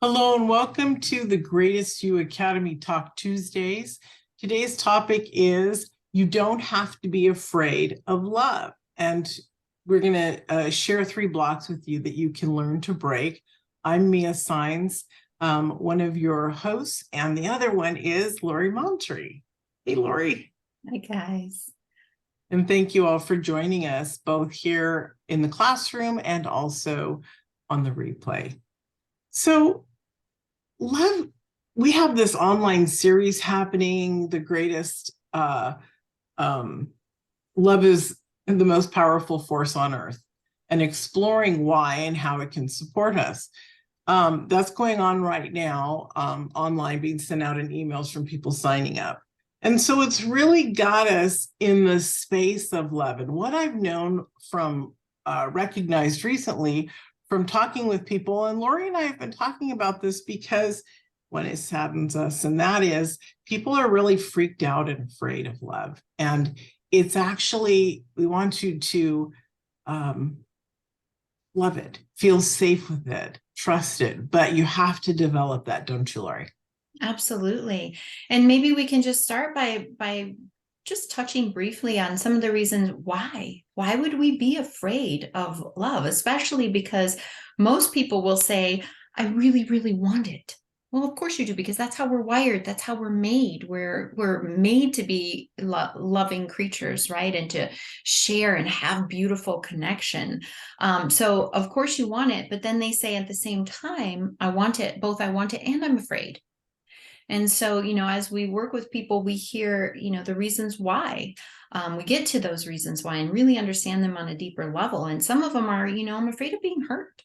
Hello and welcome to the Greatest You Academy Talk Tuesdays. Today's topic is you don't have to be afraid of love. And we're going to share 3 blocks with you that you can learn to break. I'm Mia Sines, one of your hosts, and the other one is Lori Montry. Hey, Lori. Hi, guys. And thank you all for joining us both here in the classroom and also on the replay. So, love, we have this online series happening, the greatest love is the most powerful force on earth, and exploring why and how it can support us. That's going on right now, online, being sent out in emails from people signing up. And so it's really got us in the space of love. And what I've known from recognized recently from talking with people, and Lori and I have been talking about this because when it saddens us, and that is people are really freaked out and afraid of love. And it's actually, we want you to love it, feel safe with it, trust it, but you have to develop that, don't you, Lori? Absolutely. And maybe we can just start by just touching briefly on some of the reasons why. Why would we be afraid of love? Especially because most people will say, I really, really want it. Well, of course you do, because that's how we're wired. That's how we're made. We're made to be loving creatures, right? And to share and have beautiful connection. So of course you want it, but then they say at the same time, I want it, both I want it and I'm afraid. And so, as we work with people, we hear, the reasons why. We get to those reasons why and really understand them on a deeper level. And some of them are, I'm afraid of being hurt.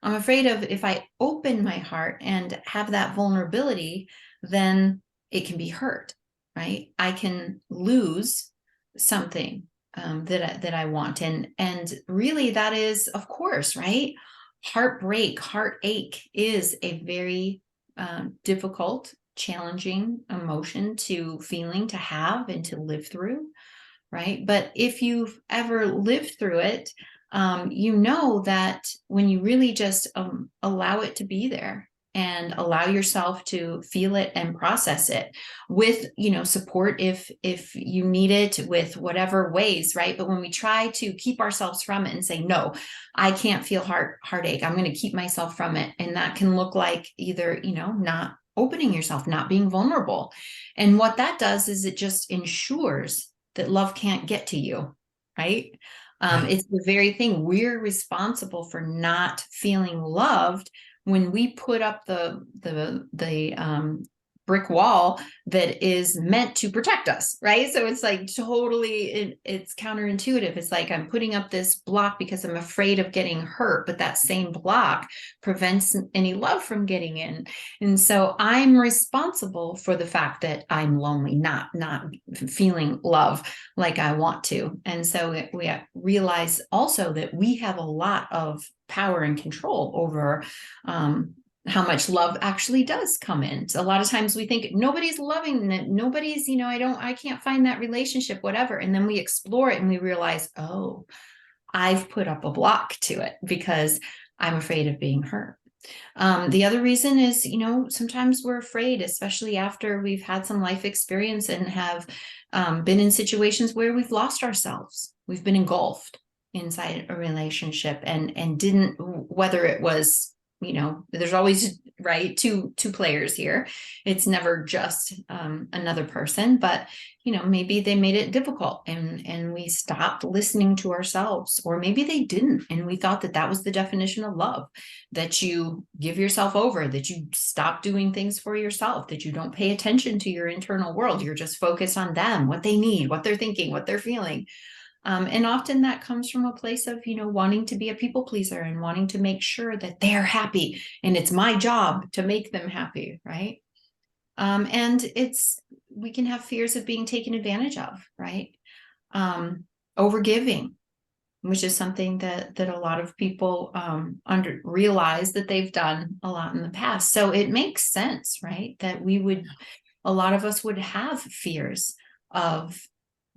I'm afraid of if I open my heart and have that vulnerability, then it can be hurt, right? I can lose something that I want. And really that is, of course, right? Heartbreak, heartache is a very difficult, challenging emotion to have and to live through, right? But if you've ever lived through it, you know that when you really just allow it to be there and allow yourself to feel it and process it with, support if you need it, with whatever ways, right? But when we try to keep ourselves from it and say, no, I can't feel heartache, I'm going to keep myself from it. And that can look like either, not opening yourself, not being vulnerable. And what that does is it just ensures that love can't get to you, right? It's the very thing. We're responsible for not feeling loved when we put up the brick wall that is meant to protect us, right? So it's like totally, it's counterintuitive. It's like I'm putting up this block because I'm afraid of getting hurt, but that same block prevents any love from getting in. And so I'm responsible for the fact that I'm lonely, not feeling love like I want to. And so we realize also that we have a lot of power and control over how much love actually does come in. So a lot of times we think nobody's loving it, nobody's, I can't find that relationship, whatever. And then we explore it and we realize, oh, I've put up a block to it because I'm afraid of being hurt. The other reason is, sometimes we're afraid, especially after we've had some life experience and have been in situations where we've lost ourselves. We've been engulfed inside a relationship and didn't, whether it was, there's always, right, two players here. It's never just another person, but maybe they made it difficult and we stopped listening to ourselves, or maybe they didn't, and we thought that was the definition of love, that you give yourself over, that you stop doing things for yourself, that you don't pay attention to your internal world, you're just focused on them, what they need, what they're thinking, what they're feeling. And often that comes from a place of, wanting to be a people pleaser and wanting to make sure that they're happy. And it's my job to make them happy, right? And we can have fears of being taken advantage of, right? Overgiving, which is something that a lot of people realize that they've done a lot in the past. So it makes sense, right? That a lot of us would have fears of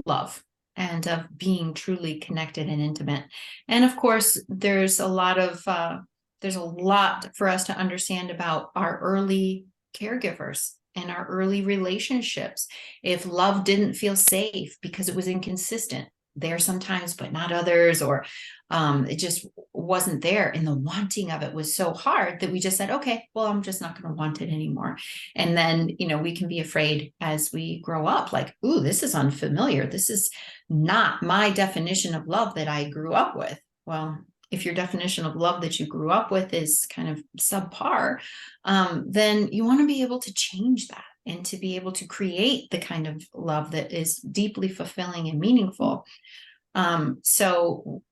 love and of being truly connected and intimate. And of course, there's a lot of there's a lot for us to understand about our early caregivers and our early relationships. If love didn't feel safe because it was inconsistent there sometimes, but not others, or it just wasn't there, and the wanting of it was so hard that we just said, okay, well, I'm just not going to want it anymore. And then, we can be afraid as we grow up, like, ooh, this is unfamiliar. This is not my definition of love that I grew up with. Well, if your definition of love that you grew up with is kind of subpar, then you want to be able to change that and to be able to create the kind of love that is deeply fulfilling and meaningful. So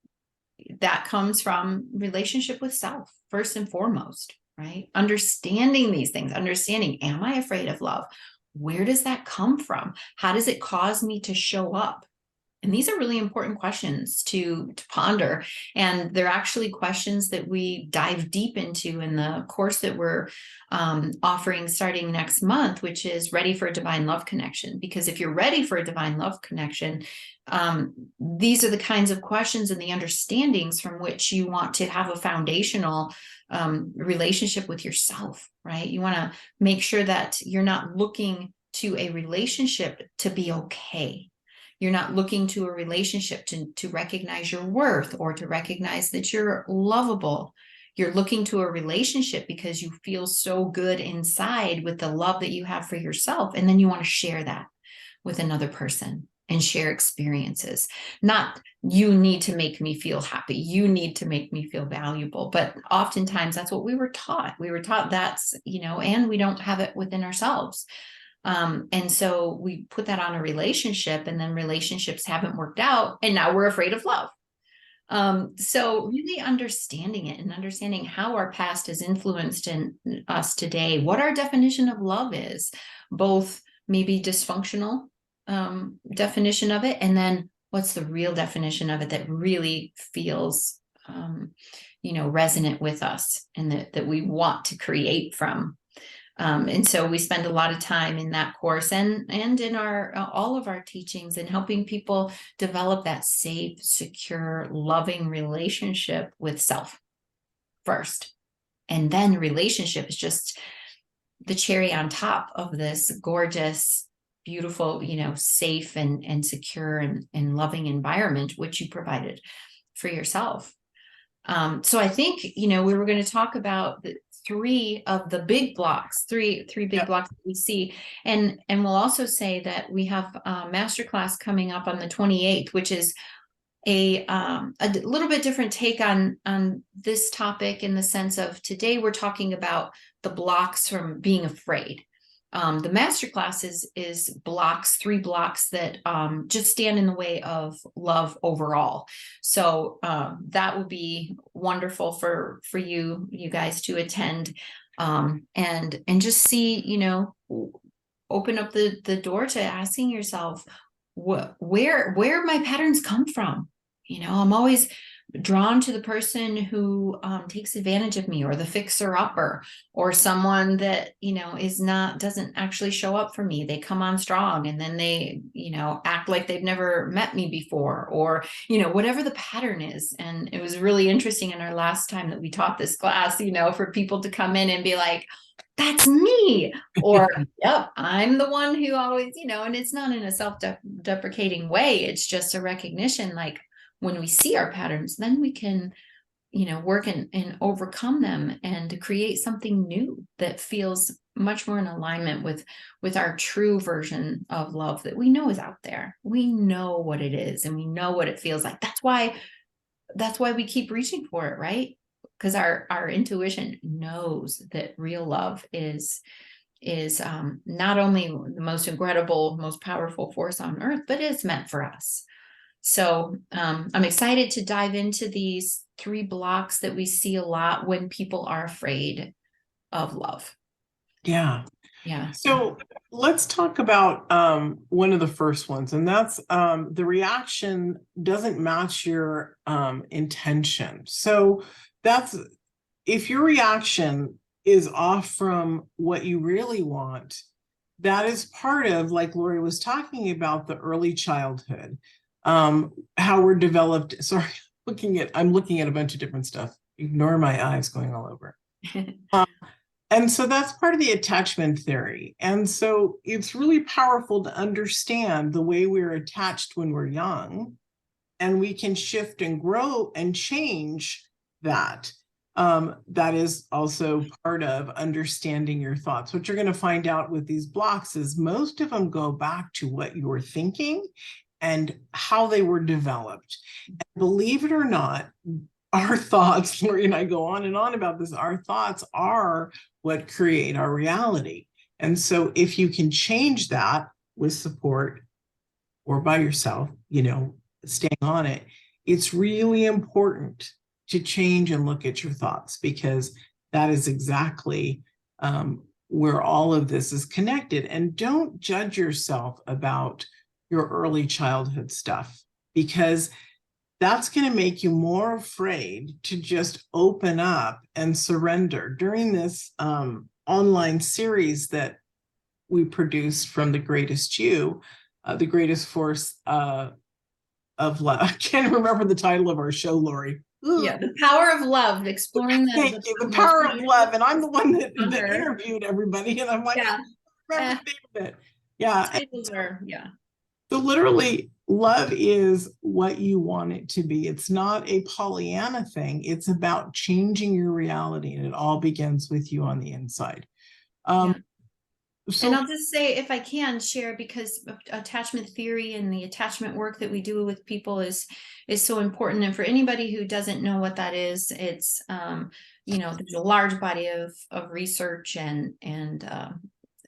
that comes from relationship with self, first and foremost, right? Understanding these things, understanding, am I afraid of love? Where does that come from? How does it cause me to show up? And these are really important questions to ponder. And they're actually questions that we dive deep into in the course that we're offering starting next month, which is Ready for a Divine Love Connection. Because if you're ready for a divine love connection, these are the kinds of questions and the understandings from which you want to have a foundational relationship with yourself, right? You want to make sure that you're not looking to a relationship to be okay. You're not looking to a relationship to recognize your worth or to recognize that you're lovable. You're looking to a relationship because you feel so good inside with the love that you have for yourself. And then you want to share that with another person and share experiences. Not, you need to make me feel happy. You need to make me feel valuable. But oftentimes that's what we were taught. We were taught that's, and we don't have it within ourselves. And so we put that on a relationship, and then relationships haven't worked out, and now we're afraid of love. So really understanding it and understanding how our past has influenced in us today, what our definition of love is, both maybe dysfunctional definition of it, and then what's the real definition of it that really feels resonant with us and that we want to create from. And so we spend a lot of time in that course and in our all of our teachings and helping people develop that safe, secure, loving relationship with self first. And then relationship is just the cherry on top of this gorgeous, beautiful, safe and secure and loving environment, which you provided for yourself. So I think, we were going to talk about the three of the big blocks, three big blocks that we see. And we'll also say that we have a masterclass coming up on the 28th, which is a little bit different take on this topic, in the sense of today we're talking about the blocks from being afraid. The masterclass is three blocks that just stand in the way of love overall. So that would be wonderful for you guys to attend, and just see, open up the door to asking yourself where my patterns come from. I'm always drawn to the person who takes advantage of me, or the fixer upper, or someone that doesn't actually show up for me. They come on strong, and then they act like they've never met me before, or whatever the pattern is. And it was really interesting in our last time that we taught this class, for people to come in and be like, that's me, or yep, I'm the one who always, and it's not in a self-deprecating way. It's just a recognition, like, when we see our patterns, then we can, work and overcome them and create something new that feels much more in alignment with our true version of love that we know is out there. We know what it is, and we know what it feels like. That's why we keep reaching for it, right? Because our intuition knows that real love is not only the most incredible, most powerful force on earth, but it's meant for us. So I'm excited to dive into these three blocks that we see a lot when people are afraid of love. Yeah. Yeah. So let's talk about one of the first ones, and that's the reaction doesn't match your intention. So that's, if your reaction is off from what you really want, that is part of, like Lori was talking about, the early childhood. How we're developed. Sorry, I'm looking at a bunch of different stuff. Ignore my eyes going all over. And so that's part of the attachment theory. And so it's really powerful to understand the way we're attached when we're young, and we can shift and grow and change that. That is also part of understanding your thoughts. What you're going to find out with these blocks is most of them go back to what you were thinking and how they were developed. And believe it or not, our thoughts, Lori and I go on and on about this, our thoughts are what create our reality. And so if you can change that with support or by yourself, staying on it, it's really important to change and look at your thoughts, because that is exactly where all of this is connected. And don't judge yourself about your early childhood stuff, because that's going to make you more afraid to just open up and surrender. During this online series that we produced from The Greatest You, The Greatest Force of Love. I can't remember the title of our show, Lori. Yeah, The Power of Love, exploring the power of love. And I'm the one that interviewed everybody. And I'm like, yeah. remember the name of it. Yeah. Titles are, yeah. So literally, love is what you want it to be. It's not a Pollyanna thing. It's about changing your reality, and it all begins with you on the inside. Yeah. So, and I'll just say, if I can share, because attachment theory and the attachment work that we do with people is so important. And for anybody who doesn't know what that is, it's there's a large body of research and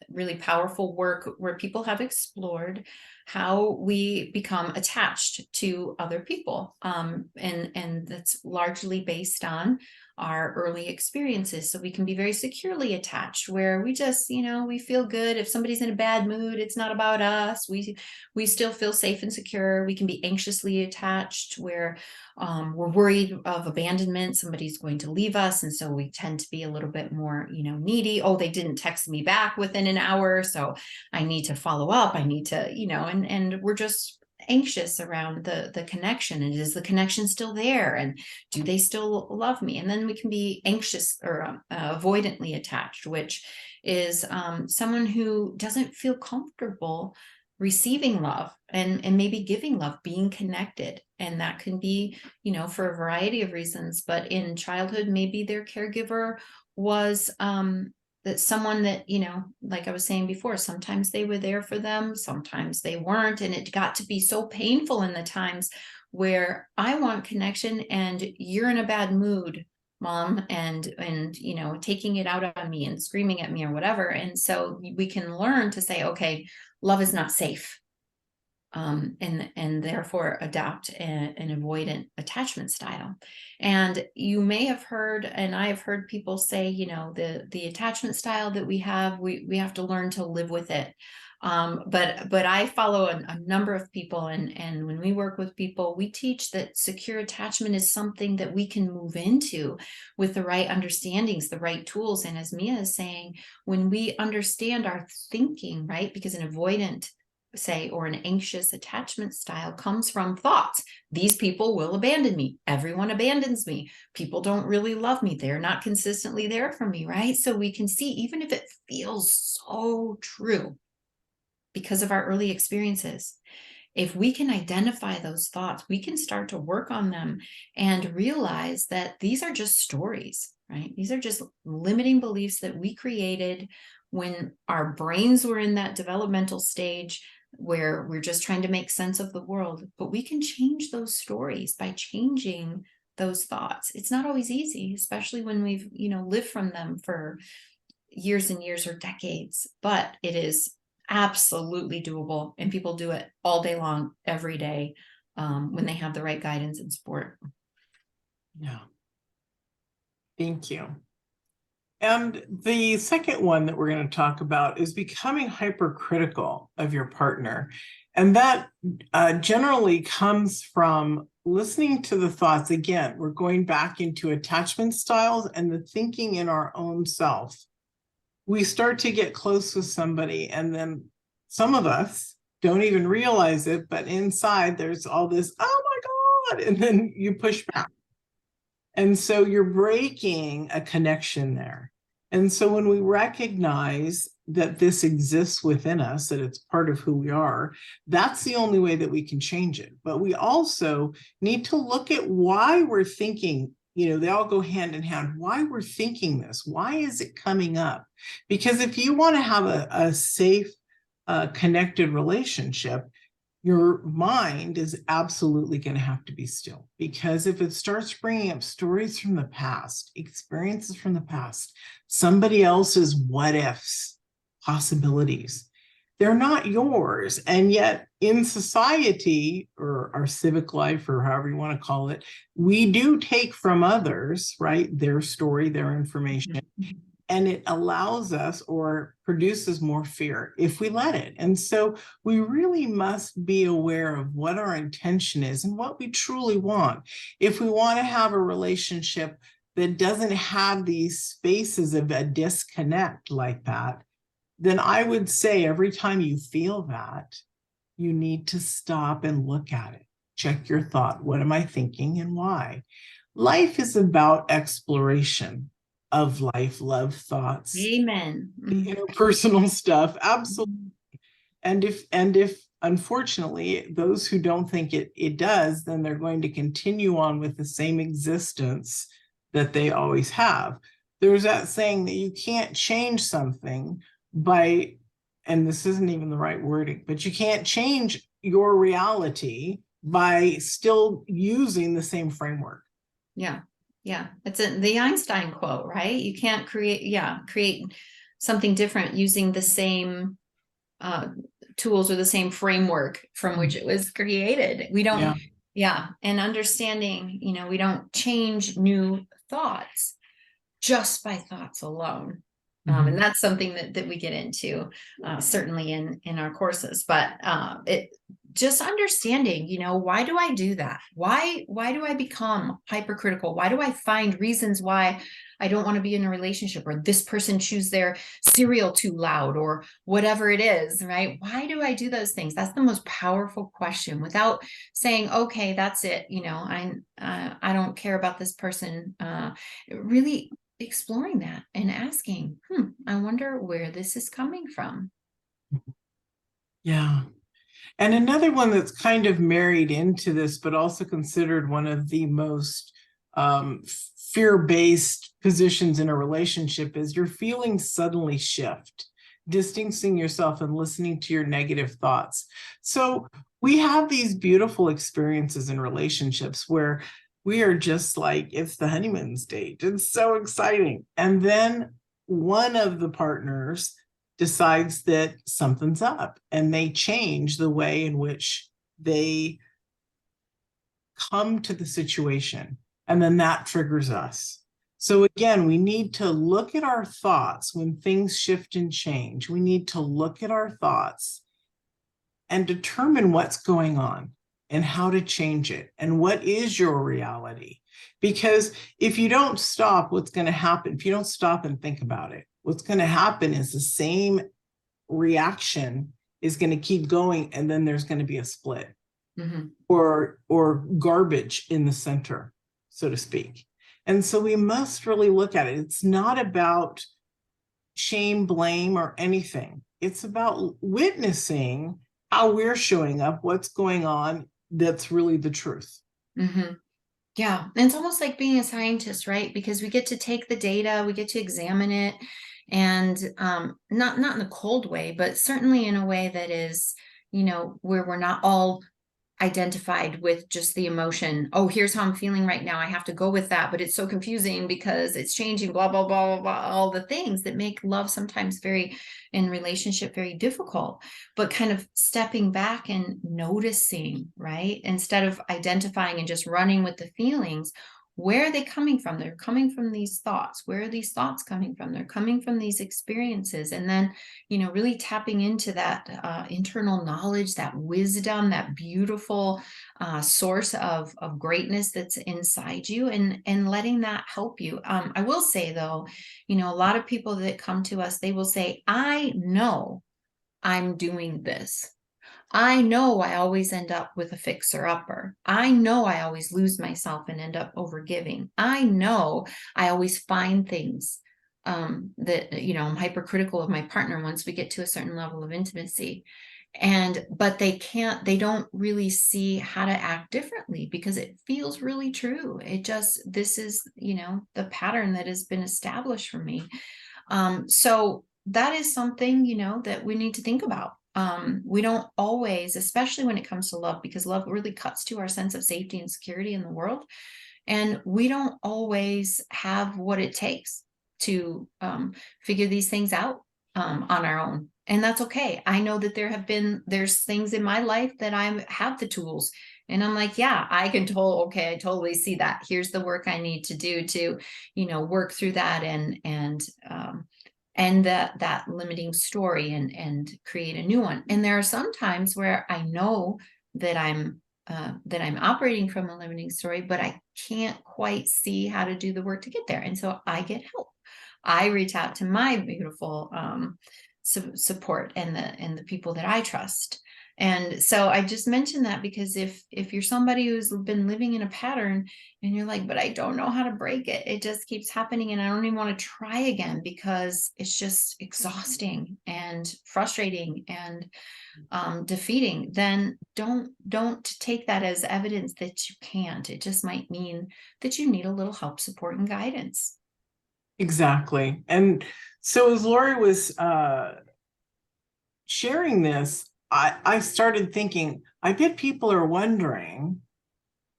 really powerful work where people have explored how we become attached to other people, and that's largely based on our early experiences. So we can be very securely attached, where we just, we feel good. If somebody's in a bad mood, it's not about us. We still feel safe and secure. We can be anxiously attached, where we're worried of abandonment. Somebody's going to leave us, and so we tend to be a little bit more, needy. Oh, they didn't text me back within an hour, so I need to follow up. I need to, and we're just anxious around the connection, and is the connection still there, and do they still love me? And then we can be anxious or avoidantly attached, which is someone who doesn't feel comfortable receiving love and maybe giving love, being connected. And that can be, for a variety of reasons. But in childhood, maybe their caregiver was that someone that, like I was saying before, sometimes they were there for them, sometimes they weren't. And it got to be so painful in the times where I want connection and you're in a bad mood, mom, and taking it out on me and screaming at me or whatever. And so we can learn to say, okay, love is not safe. And therefore adopt an avoidant attachment style. And you may have heard, and I have heard people say, the attachment style that we have to learn to live with it. But I follow a number of people, and when we work with people, we teach that secure attachment is something that we can move into with the right understandings, the right tools. And as Mia is saying, when we understand our thinking, right, because an avoidant, say, or an anxious attachment style comes from thoughts. These people will abandon me. Everyone abandons me. People don't really love me. They're not consistently there for me, right? So we can see, even if it feels so true because of our early experiences, if we can identify those thoughts, we can start to work on them and realize that these are just stories, right? These are just limiting beliefs that we created when our brains were in that developmental stage where we're just trying to make sense of the world. But we can change those stories by changing those thoughts. It's not always easy, especially when we've, lived from them for years and years or decades, but it is absolutely doable. And people do it all day long, every day, when they have the right guidance and support. Yeah. Thank you. And the second one that we're going to talk about is becoming hypercritical of your partner. And that generally comes from listening to the thoughts. Again, we're going back into attachment styles and the thinking in our own self. We start to get close with somebody, and then some of us don't even realize it, but inside there's all this, oh my God, and then you push back. And so you're breaking a connection there. And so when we recognize that this exists within us, that it's part of who we are, that's the only way that we can change it. But we also need to look at why we're thinking, they all go hand in hand, why we're thinking this, why is it coming up? Because if you want to have a safe, connected relationship, your mind is absolutely going to have to be still, because if it starts bringing up stories from the past, experiences from the past, somebody else's what ifs, possibilities, they're not yours. And yet in society, or our civic life, or however you want to call it, we do take from others, right, their story, their information. And it allows us, or produces more fear if we let it. And so we really must be aware of what our intention is and what we truly want. If we want to have a relationship that doesn't have these spaces of a disconnect like that, then I would say every time you feel that, you need to stop and look at it. Check your thought. What am I thinking and why? Life is about exploration of life, love, thoughts, Amen. interpersonal stuff. Absolutely. And if unfortunately those who don't think it does, then they're going to continue on with the same existence that they always have. There's that saying that you can't change something by, and this isn't even the right wording, but you can't change your reality by still using the same framework. Yeah. Yeah. It's the Einstein quote, right? You can't create something different using the same tools or the same framework from which it was created. We don't, and understanding, we don't change new thoughts just by thoughts alone. And that's something that we get into certainly in our courses, but it just understanding, why do I do that? Why do I become hypercritical? Why do I find reasons why I don't want to be in a relationship, or this person chews their cereal too loud, or whatever it is, right? Why do I do those things? That's the most powerful question, without saying, okay, that's it. I don't care about this person. Really exploring that and asking, I wonder where this is coming from. Yeah. And another one that's kind of married into this, but also considered one of the most fear-based positions in a relationship, is your feelings suddenly shift, distancing yourself and listening to your negative thoughts. So we have these beautiful experiences in relationships where we are just like, it's the honeymoon stage. It's so exciting. And then one of the partners decides that something's up, and they change the way in which they come to the situation. And then that triggers us. So again, we need to look at our thoughts when things shift and change. We need to look at our thoughts and determine what's going on and how to change it and what is your reality. Because if you don't stop, what's going to happen? If you don't stop and think about it, what's going to happen is the same reaction is going to keep going, and then there's going to be a split or garbage in the center, so to speak. And so we must really look at it. It's not about shame, blame, or anything. It's about witnessing how we're showing up, what's going on that's really the truth. Yeah. And it's almost like being a scientist, right? Because we get to take the data, we get to examine it, and not in a cold way, but certainly in a way that is, where we're not all identified with just the emotion. Oh, here's how I'm feeling right now. I have to go with that, but it's so confusing because it's changing, blah, blah, blah, blah, blah, all the things that make love sometimes in relationship very difficult. But kind of stepping back and noticing, right? Instead of identifying and just running with the feelings, where are they coming from? They're coming from these thoughts. Where are these thoughts coming from? They're coming from these experiences. And then, really tapping into that internal knowledge, that wisdom, that beautiful source of greatness that's inside you, and letting that help you. I will say though, a lot of people that come to us, they will say, I know I'm doing this. I know I always end up with a fixer-upper. I know I always lose myself and end up overgiving. I know I always find things that, I'm hypercritical of my partner once we get to a certain level of intimacy. But they don't really see how to act differently because it feels really true. This is, the pattern that has been established for me. So that is something, that we need to think about. We don't always, especially when it comes to love, because love really cuts to our sense of safety and security in the world. And we don't always have what it takes to figure these things out on our own. And that's okay. I know that there's things in my life that I have the tools. And I'm like, yeah, I totally see that. Here's the work I need to do to, work through that and that limiting story and create a new one. And there are some times where I know that I'm operating from a limiting story, but I can't quite see how to do the work to get there. And so I get help. I reach out to my beautiful support and the people that I trust. And so I just mentioned that because if you're somebody who's been living in a pattern and you're like, but I don't know how to break it, it just keeps happening and I don't even want to try again because it's just exhausting and frustrating and defeating, then don't take that as evidence that you can't. It just might mean that you need a little help, support, and guidance. Exactly. And so as Lori was sharing this, I started thinking, I bet people are wondering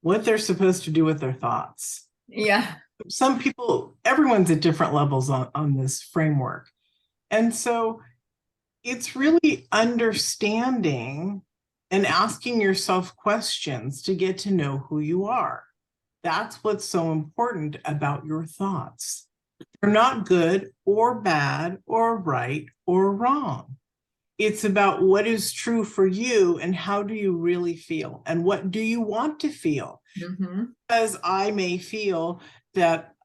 what they're supposed to do with their thoughts. Yeah. Some people, everyone's at different levels on this framework. And so it's really understanding and asking yourself questions to get to know who you are. That's what's so important about your thoughts. They're not good or bad or right or wrong. It's about what is true for you and how do you really feel and what do you want to feel? Mm-hmm. Because I may feel that,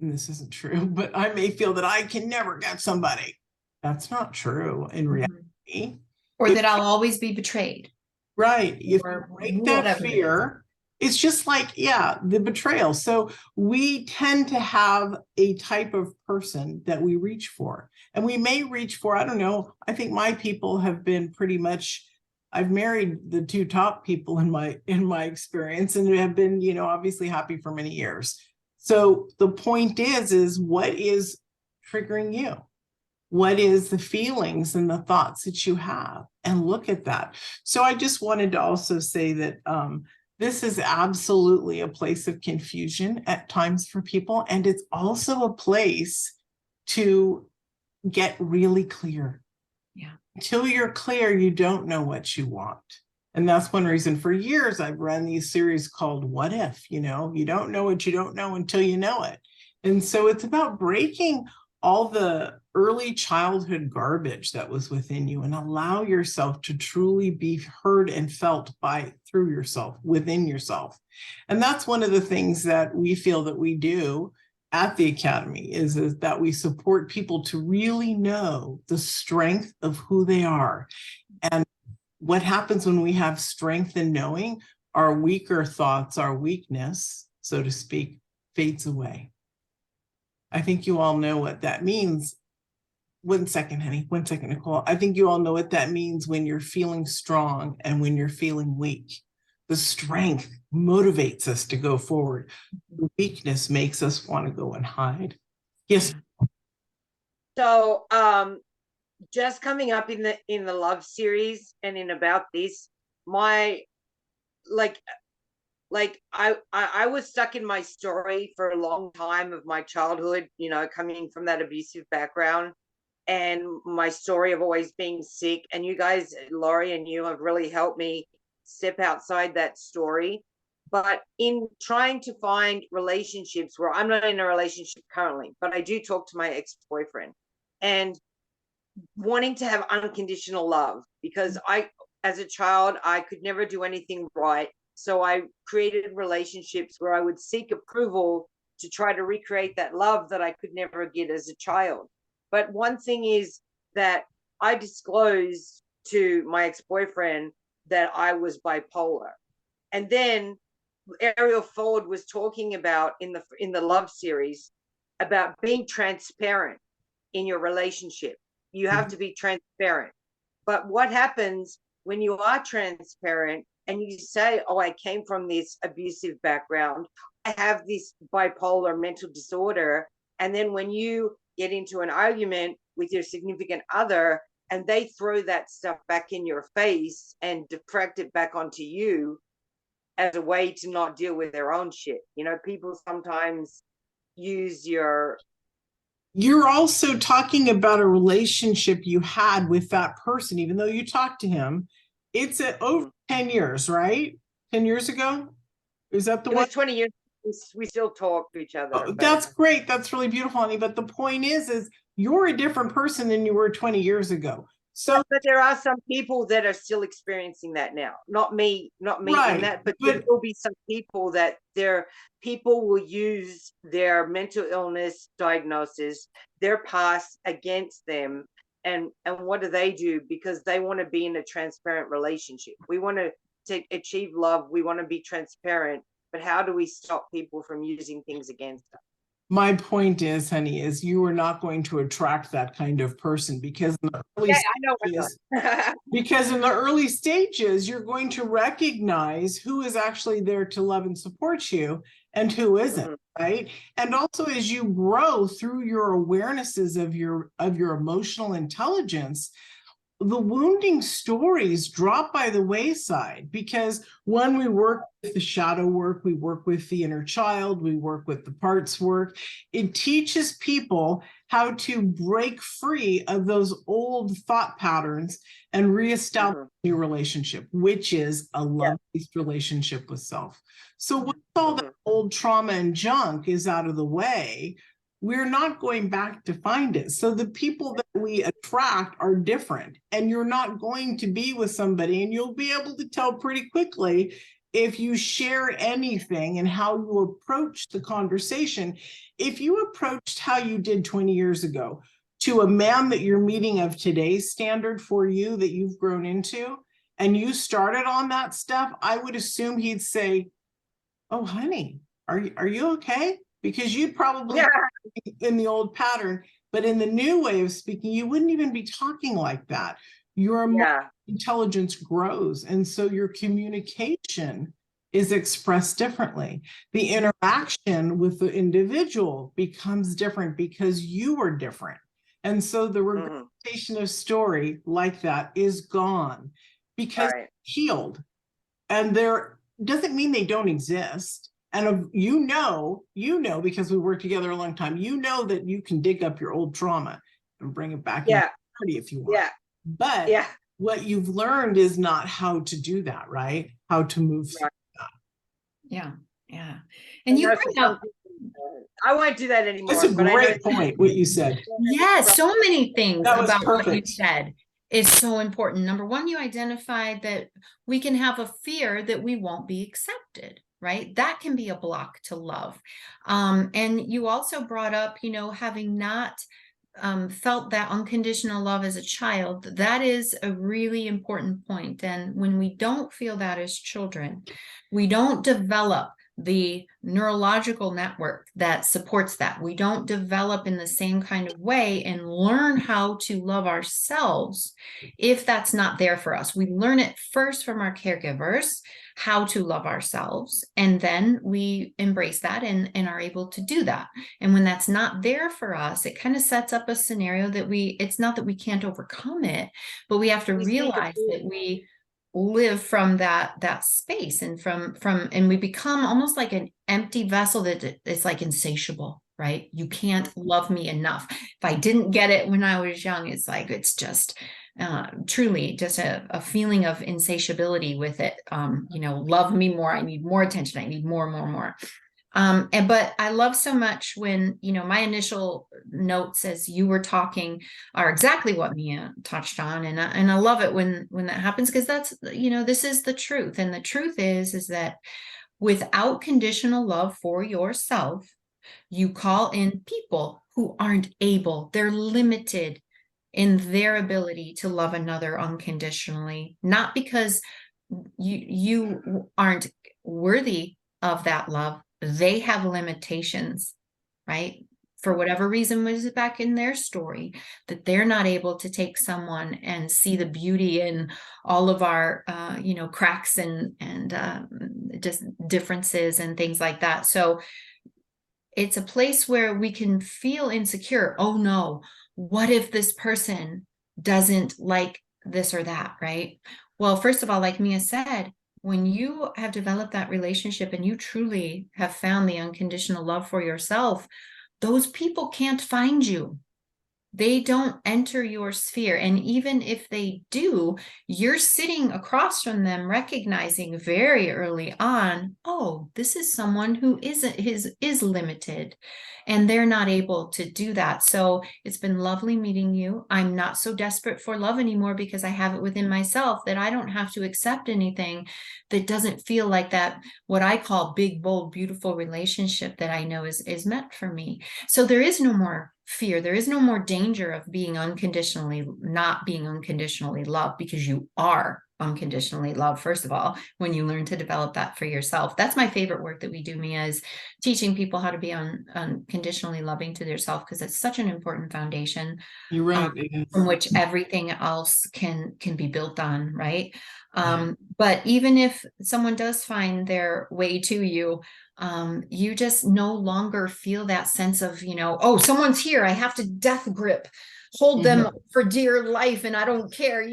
and this isn't true, but I may feel that I can never get somebody. That's not true in reality. Or that I'll always be betrayed. Right. If you Or break that whatever it is. fear, it's just like, yeah, the betrayal. So we tend to have a type of person that we reach for. And we may reach for, I don't know, I think my people have been pretty much, I've married the two top people in my experience and have been, obviously happy for many years. So the point is what is triggering you? What is the feelings and the thoughts that you have, and look at that. So I just wanted to also say that this is absolutely a place of confusion at times for people, and it's also a place to get really clear. Yeah. Until you're clear, you don't know what you want. And that's one reason for years I've run these series called What If, you don't know what you don't know until you know it. And so it's about breaking all the early childhood garbage that was within you and allow yourself to truly be heard and felt through yourself, within yourself. And that's one of the things that we feel that we do at the Academy is that we support people to really know the strength of who they are. And what happens when we have strength in knowing, our weaker thoughts, our weakness, so to speak, fades away. I think you all know what that means. 1 second, honey. 1 second, Nicole. I think you all know what that means when you're feeling strong and when you're feeling weak. The strength motivates us to go forward. The weakness makes us want to go and hide. Yes. So just coming up in the love series and in about this, my I was stuck in my story for a long time of my childhood, coming from that abusive background and my story of always being sick. And you guys, Laurie and you, have really helped me step outside that story. But in trying to find relationships where I'm not in a relationship currently, but I do talk to my ex-boyfriend and wanting to have unconditional love, because as a child, I could never do anything right. So I created relationships where I would seek approval to try to recreate that love that I could never get as a child. But one thing is that I disclosed to my ex-boyfriend that I was bipolar. And then Ariel Ford was talking about in the love series about being transparent in your relationship. You have to be transparent. But what happens when you are transparent and you say, oh, I came from this abusive background, I have this bipolar mental disorder. And then when you get into an argument with your significant other and they throw that stuff back in your face and deflect it back onto you as a way to not deal with their own shit. You know, people sometimes use your... You're also talking about a relationship you had with that person, even though you talked to him. It's over 10 years, right? 10 years ago? Is that the It one? was 20 years. We still talk to each other. Oh, that's great. That's really beautiful, honey. But the point is you're a different person than you were 20 years ago. So, but there are some people that are still experiencing that now. Not me right, in that, but there will be some people that people will use their mental illness diagnosis, their past against them. And what do? Because they want to be in a transparent relationship. We want to achieve love. We want to be transparent. But how do we stop people from using things against us? My point is, honey, is you are not going to attract that kind of person because in the early because in the early stages, you're going to recognize who is actually there to love and support you and who isn't, right? And also as you grow through your awarenesses of your emotional intelligence, the wounding stories drop by the wayside because when we work with the shadow work, we work with the inner child, we work with the parts work, it teaches people how to break free of those old thought patterns and reestablish a new relationship, which is a love-based relationship with self. So once all that old trauma and junk is out of the way, we're not going back to find it. So the people that we attract are different, and you're not going to be with somebody, and you'll be able to tell pretty quickly if you share anything and how you approach the conversation. If you approached how you did 20 years ago to a man that you're meeting of today's standard for you that you've grown into, and you started on that stuff, I would assume he'd say, oh, honey, are you okay? Because you'd probably in the old pattern, but in the new way of speaking, you wouldn't even be talking like that. Your intelligence grows, and so your communication is expressed differently. The interaction with the individual becomes different because you are different. And so the regurgitation of story like that is gone because it's healed. And there doesn't mean they don't exist. And you know, because we worked together a long time, you know that you can dig up your old trauma and bring it back in the party if you want. But what you've learned is not how to do that, right? How to move through that. Yeah. And you bring up, I won't do that anymore. That's a great point, what you said. Yeah, so many things about perfect. what you said is so important. Number one, you identified that we can have a fear that we won't be accepted. Right? That can be a block to love. And you also brought up, having not felt that unconditional love as a child. That is a really important point. And when we don't feel that as children, we don't develop the neurological network that supports that. We don't develop in the same kind of way and learn how to love ourselves if that's not there for us. We learn it first from our caregivers, how to love ourselves, and then we embrace that and are able to do that. And when that's not there for us, it kind of sets up a scenario that it's not that we can't overcome it, but we have to realize that we live from that space and and we become almost like an empty vessel that is like insatiable, right? You can't love me enough. If I didn't get it when I was young, it's like, it's just truly just a feeling of insatiability with it. Love me more. I need more attention. I need more. But I love so much when, my initial notes as you were talking are exactly what Mia touched on. And I love it when that happens, because that's, this is the truth. And the truth is that without conditional love for yourself, you call in people who aren't able, they're limited, in their ability to love another unconditionally, not because you aren't worthy of that love. They have limitations, right? For whatever reason was back in their story, that they're not able to take someone and see the beauty in all of our cracks and just differences and things like that. So it's a place where we can feel insecure. Oh no, what if this person doesn't like this or that, right? Well, first of all, like Mia said, when you have developed that relationship and you truly have found the unconditional love for yourself, those people can't find you. They don't enter your sphere. And even if they do, you're sitting across from them, recognizing very early on, oh, this is someone who is limited, and they're not able to do that. So it's been lovely meeting you. I'm not so desperate for love anymore because I have it within myself that I don't have to accept anything that doesn't feel like that, what I call big, bold, beautiful relationship that I know is meant for me. So there is no more fear. There is no more danger of not being unconditionally loved, because you are unconditionally loved, first of all, when you learn to develop that for yourself. That's my favorite work that we do, Mia, is teaching people how to be unconditionally loving to themselves, because it's such an important foundation. You're right. From which everything else can be built on, right? But even if someone does find their way to you, you just no longer feel that sense of, oh, someone's here, I have to death grip, hold them for dear life, and I don't care,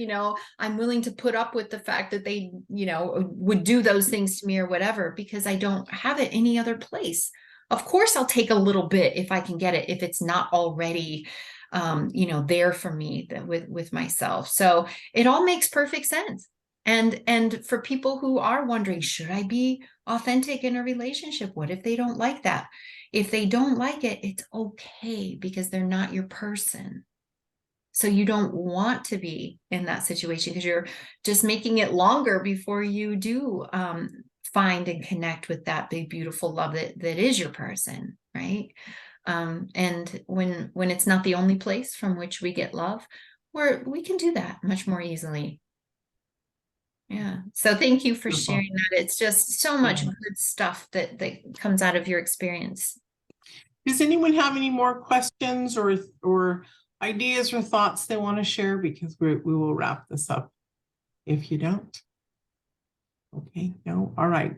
I'm willing to put up with the fact that they, would do those things to me or whatever, because I don't have it any other place. Of course, I'll take a little bit if I can get it, if it's not already there for me with myself. So it all makes perfect sense. And for people who are wondering, should I be authentic in a relationship? What if they don't like that? If they don't like it, it's okay, because they're not your person. So you don't want to be in that situation, because you're just making it longer before you do find and connect with that big, beautiful love that is your person, right? And when it's not the only place from which we get love, we can do that much more easily. Yeah. So thank you for sharing that. It's just so much good stuff that comes out of your experience. Does anyone have any more questions or ideas or thoughts they want to share? Because we will wrap this up if you don't. Okay, no, all right.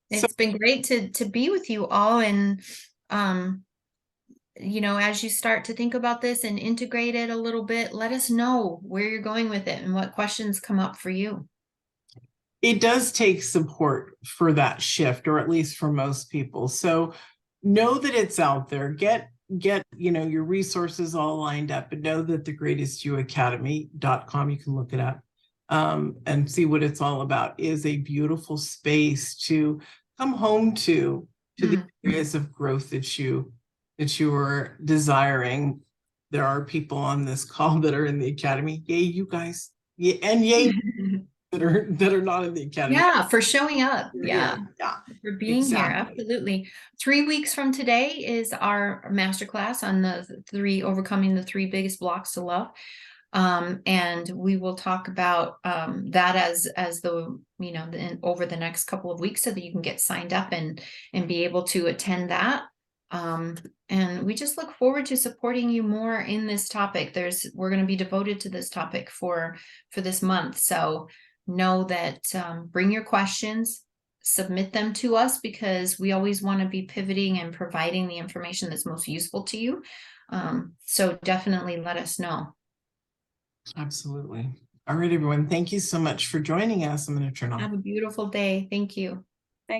It's been great to be with you all, and as you start to think about this and integrate it a little bit, let us know where you're going with it and what questions come up for you. It does take support for that shift, or at least for most people. So know that it's out there. Get your resources all lined up, and know that the greatestyouacademy.com, you can look it up and see what it's all about, is a beautiful space to come home to the areas of growth that you are desiring. There are people on this call that are in the academy. Yay, you guys. Yeah, and yay that are not in the academy. Yeah, for showing up. Yeah. For being here. Absolutely. 3 weeks from today is our masterclass on overcoming the 3 biggest blocks to love. And we will talk about that as over the next couple of weeks, so that you can get signed up and be able to attend that. And we just look forward to supporting you more in this topic. We're going to be devoted to this topic for this month. So know that, bring your questions, submit them to us, because we always want to be pivoting and providing the information that's most useful to you. So definitely let us know. Absolutely. All right, everyone. Thank you so much for joining us. I'm going to turn off. Have a beautiful day. Thank you.